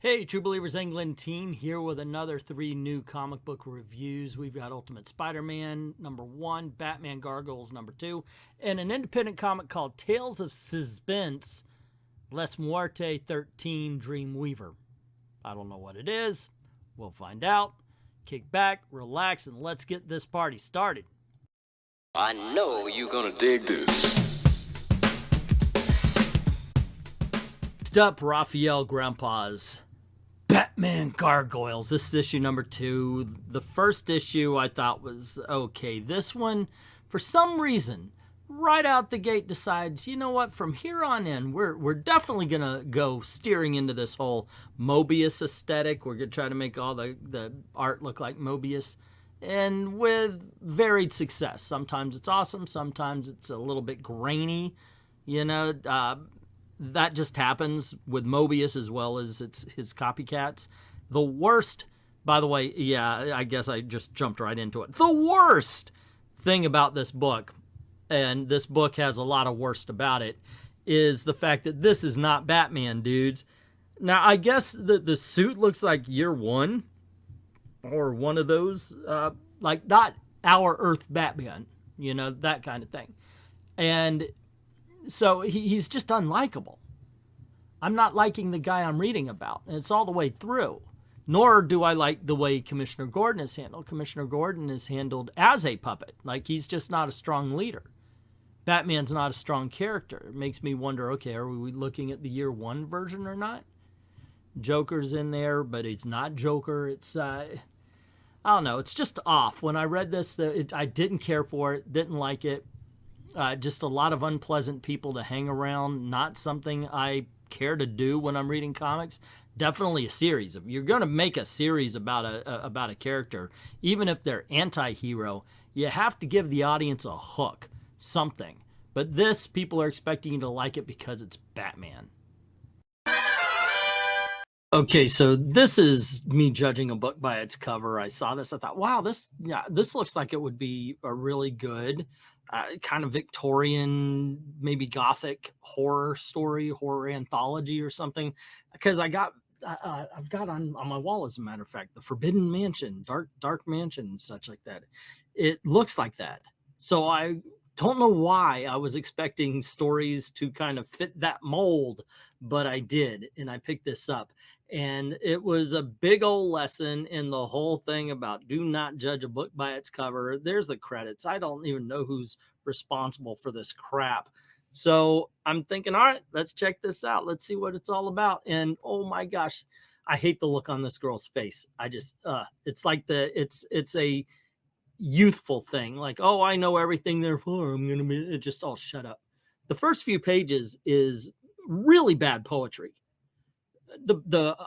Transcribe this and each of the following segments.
Hey, True Believers England team here with another 3 new comic book reviews. We've got Ultimate Spider-Man #1, Batman Gargoyles #2, and an independent comic called Tales of Suspense, Les Muerte 13 Dreamweaver. I don't know what it is. We'll find out. Kick back, relax, and let's get this party started. I know you're gonna dig this. Next up, Raphael Grandpa's Batman Gargoyles. This is issue #2. The first issue I thought was okay. This one, for some reason, right out the gate decides, you know what, from here on in, we're definitely going to go steering into this whole Mobius aesthetic. We're going to try to make all the art look like Mobius, and with varied success. Sometimes it's awesome. Sometimes it's a little bit grainy, you know. That just happens with Mobius as well as his copycats. The worst, by the way, yeah, I guess I just jumped right into it. The worst thing about this book, and this book has a lot of worst about it, is the fact that this is not Batman, dudes. Now, I guess the suit looks like Year One, or one of those, like not Our Earth Batman, you know, that kind of thing. And so he's just unlikable. I'm not liking the guy I'm reading about, and it's all the way through. Nor do I like the way Commissioner Gordon is handled. Commissioner Gordon is handled as a puppet. Like, he's just not a strong leader. Batman's not a strong character. It makes me wonder, okay, are we looking at the Year One version or not? Joker's in there, but it's not Joker. It's, I don't know. It's just off. When I read this, I didn't care for it, didn't like it. Just a lot of unpleasant people to hang around. Not something I care to do when I'm reading comics. Definitely a series. If you're going to make a series about a character, even if they're anti-hero, you have to give the audience a hook, something. But this, people are expecting you to like it because it's Batman. Okay, so this is me judging a book by its cover. I saw this, I thought, wow, this looks like it would be a really good kind of Victorian, maybe Gothic horror story, horror anthology or something. Because I've got on my wall, as a matter of fact, the Forbidden Mansion, Dark Mansion, and such like that. It looks like that. So I don't know why I was expecting stories to kind of fit that mold, but I did, and I picked this up. And it was a big old lesson in the whole thing about do not judge a book by its cover. There's the credits. I don't even know who's responsible for this crap. So I'm thinking, all right, let's check this out. Let's see what it's all about. And oh my gosh, I hate the look on this girl's face. I just, it's like it's a youthful thing. Like, oh, I know everything, therefore I'm going to be, just all shut up. The first few pages is really bad poetry. The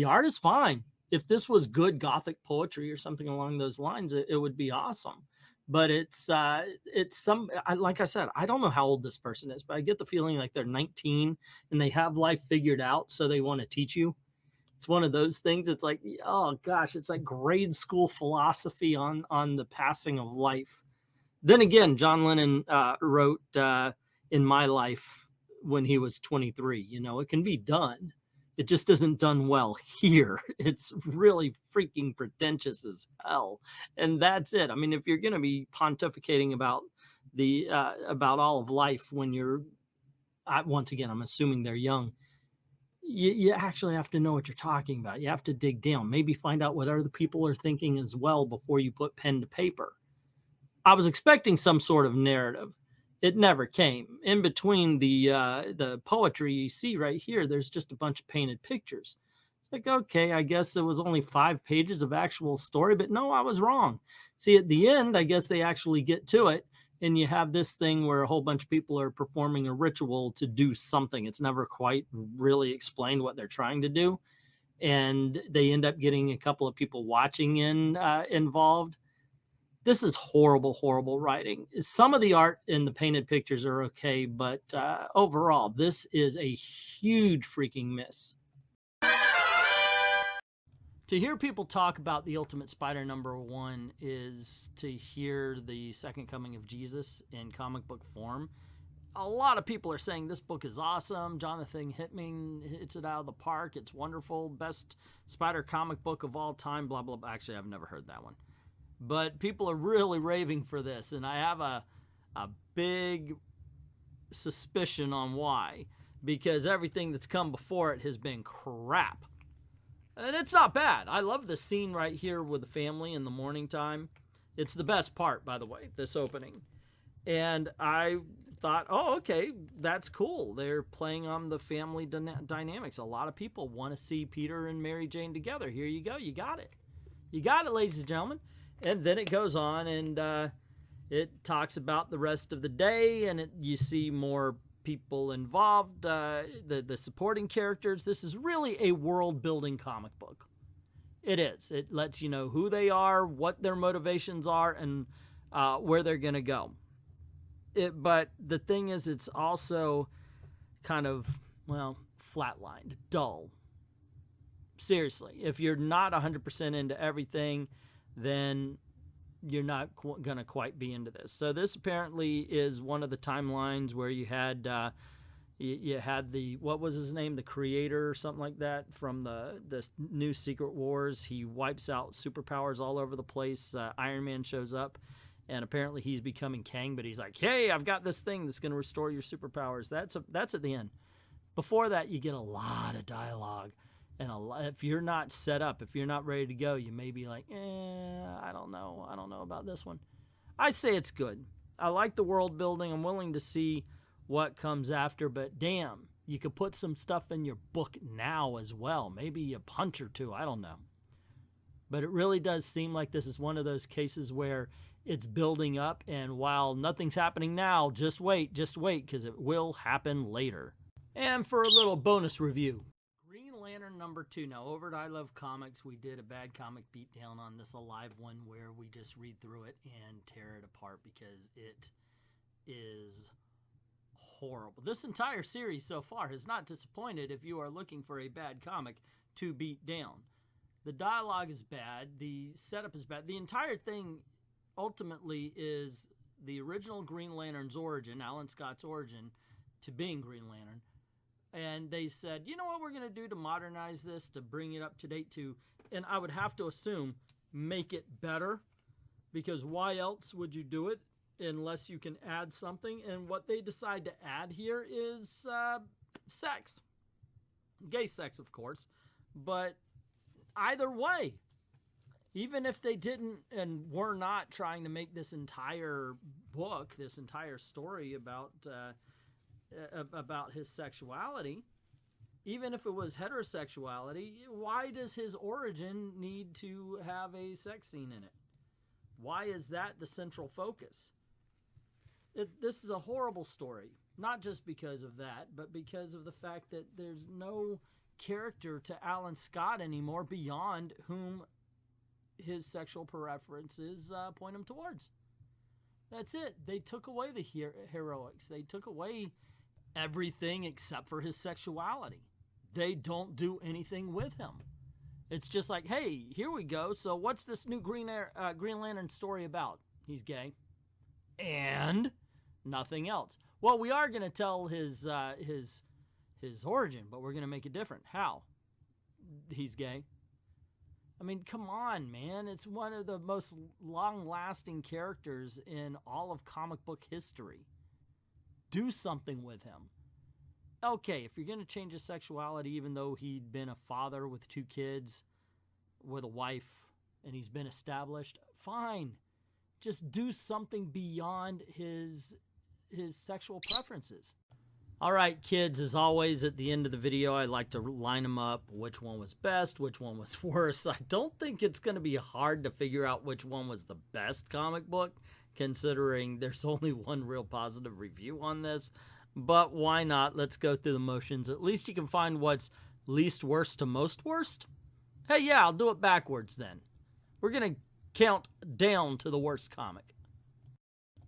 art is fine. If this was good Gothic poetry or something along those lines, it would be awesome. But it's like I said, I don't know how old this person is, but I get the feeling like they're 19 and they have life figured out, so they want to teach you. It's one of those things. It's like, oh gosh, it's like grade school philosophy on the passing of life. Then again, John Lennon wrote In My Life when he was 23. You know, it can be done. It just isn't done well here. It's really freaking pretentious as hell. And that's it. I mean, if you're going to be pontificating about about all of life when you're, once again, I'm assuming they're young, you actually have to know what you're talking about. You have to dig down, maybe find out what other people are thinking as well before you put pen to paper. I was expecting some sort of narrative. It never came. In between the poetry you see right here, there's just a bunch of painted pictures. It's like, okay, I guess it was only 5 pages of actual story, but no, I was wrong. See, at the end, I guess they actually get to it, and you have this thing where a whole bunch of people are performing a ritual to do something. It's never quite really explained what they're trying to do, and they end up getting a couple of people watching involved. This is horrible, horrible writing. Some of the art in the painted pictures are okay, but overall, this is a huge freaking miss. To hear people talk about the Ultimate Spider #1 is to hear the second coming of Jesus in comic book form. a lot of people are saying this book is awesome. Jonathan Hickman hits it out of the park. It's wonderful. Best spider comic book of all time, blah, blah, blah. Actually, I've never heard that one. But people are really raving for this, and I have a big suspicion on why. Because everything that's come before it has been crap. And it's not bad. I love the scene right here with the family in the morning time. It's the best part, by the way, this opening. And I thought, oh, okay, that's cool. They're playing on the family dynamics. A lot of people want to see Peter and Mary Jane together. Here you go. You got it. You got it, ladies and gentlemen. And then it goes on, and it talks about the rest of the day, and you see more people involved, the supporting characters. This is really a world-building comic book. It is. It lets you know who they are, what their motivations are, and where they're going to go. But the thing is, it's also kind of, well, flatlined, dull. Seriously, if you're not 100% into everything, then you're not going to quite be into this. So this apparently is one of the timelines where you had the, what was his name, the creator or something like that from the new Secret Wars. He wipes out superpowers all over the place. Iron Man shows up, and apparently he's becoming Kang, but he's like, hey, I've got this thing that's going to restore your superpowers. That's at the end. Before that, you get a lot of dialogue. And if you're not set up, if you're not ready to go, you may be like, I don't know. I don't know about this one. I say it's good. I like the world building. I'm willing to see what comes after, but damn, you could put some stuff in your book now as well. Maybe a punch or two. I don't know. But it really does seem like this is one of those cases where it's building up, and while nothing's happening now, just wait, because it will happen later. And for a little bonus review. Lantern #2. Now, over at I Love Comics, we did a bad comic beatdown on this Alive one where we just read through it and tear it apart because it is horrible. This entire series so far has not disappointed if you are looking for a bad comic to beat down. The dialogue is bad. The setup is bad. The entire thing ultimately is the original Green Lantern's origin, Alan Scott's origin, to being Green Lantern. And they said, you know what we're going to do to modernize this, to bring it up to date to, and I would have to assume, make it better, because why else would you do it unless you can add something? And what they decide to add here is sex. Gay sex, of course. But either way, even if they didn't and were not trying to make this entire book, this entire story about his sexuality, even if it was heterosexuality, why does his origin need to have a sex scene in it? Why is that the central focus? This is a horrible story, not just because of that, but because of the fact that there's no character to Alan Scott anymore beyond whom his sexual preferences point him towards. That's it. They took away the heroics. They took away everything except for his sexuality. They don't do anything with him. It's just like, hey, here we go. So what's this new Green Lantern story about? He's gay. And nothing else. Well, we are going to tell his origin, but we're going to make it different. How? He's gay. I mean, come on, man. It's one of the most long-lasting characters in all of comic book history. Do something with him. Okay, if you're going to change his sexuality, even though he'd been a father with 2 kids, with a wife, and he's been established, fine. Just do something beyond his sexual preferences. All right, kids, as always, at the end of the video, I like to line them up, which one was best, which one was worse. I don't think it's going to be hard to figure out which one was the best comic book, considering there's only one real positive review on this. But why not? Let's go through the motions. At least you can find what's least worst to most worst. Hey, yeah, I'll do it backwards then. We're going to count down to the worst comic.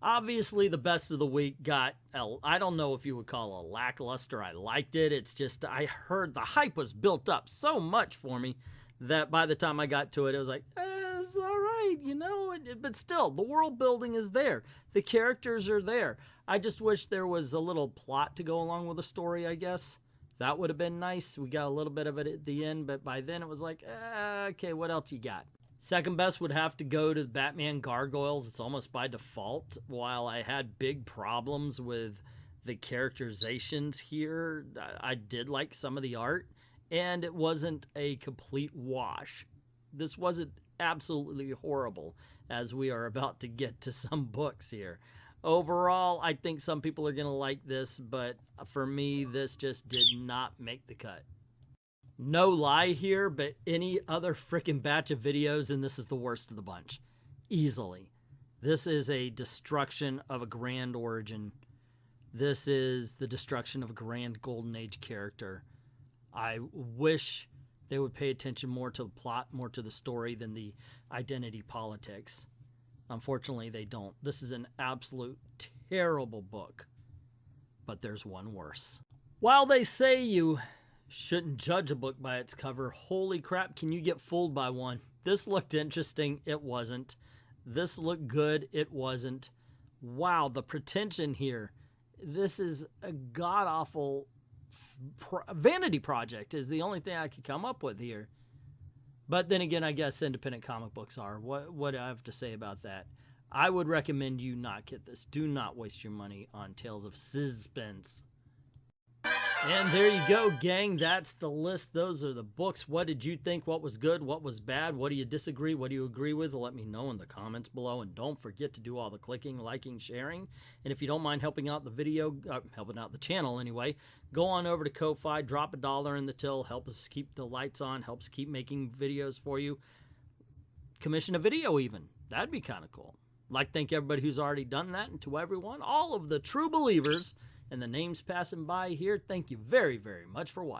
Obviously, the best of the week got, I don't know if you would call a lackluster. I liked it. It's just, I heard the hype was built up so much for me that by the time I got to it, it was like, it's all right. right, you know, but still, the world building is there. The characters are there. I just wish there was a little plot to go along with the story, I guess. That would have been nice. We got a little bit of it at the end, but by then it was like, okay, what else you got? Second best would have to go to the Batman Gargoyles. It's almost by default. While I had big problems with the characterizations here, I did like some of the art, and it wasn't a complete wash. This wasn't absolutely horrible, as we are about to get to some books here. Overall, I think some people are going to like this, but for me, this just did not make the cut. No lie here, but any other freaking batch of videos, and this is the worst of the bunch. Easily. This is a destruction of a grand origin. This is the destruction of a grand Golden Age character. I wish they would pay attention more to the plot, more to the story than the identity politics. Unfortunately, they don't. This is an absolute terrible book, but there's one worse. While they say you shouldn't judge a book by its cover, holy crap, can you get fooled by one? This looked interesting. It wasn't. This looked good. It wasn't. Wow, the pretension here. This is a god-awful vanity project is the only thing I could come up with here. But then again, I guess independent comic books are. What do I have to say about that? I would recommend you not get this. Do not waste your money on Tales of Suspense. And there you go, gang. That's the list. Those are the books. What did you think? What was good? What was bad? What do you disagree? What do you agree with? Let me know in the comments below. And don't forget to do all the clicking, liking, sharing. And if you don't mind helping out the video, helping out the channel anyway, go on over to Ko-Fi, drop $1 in the till, help us keep the lights on, helps keep making videos for you. Commission a video even. That'd be kind of cool. I'd like to thank everybody who's already done that, and to everyone, all of the true believers, and the names passing by here, thank you very, very much for watching.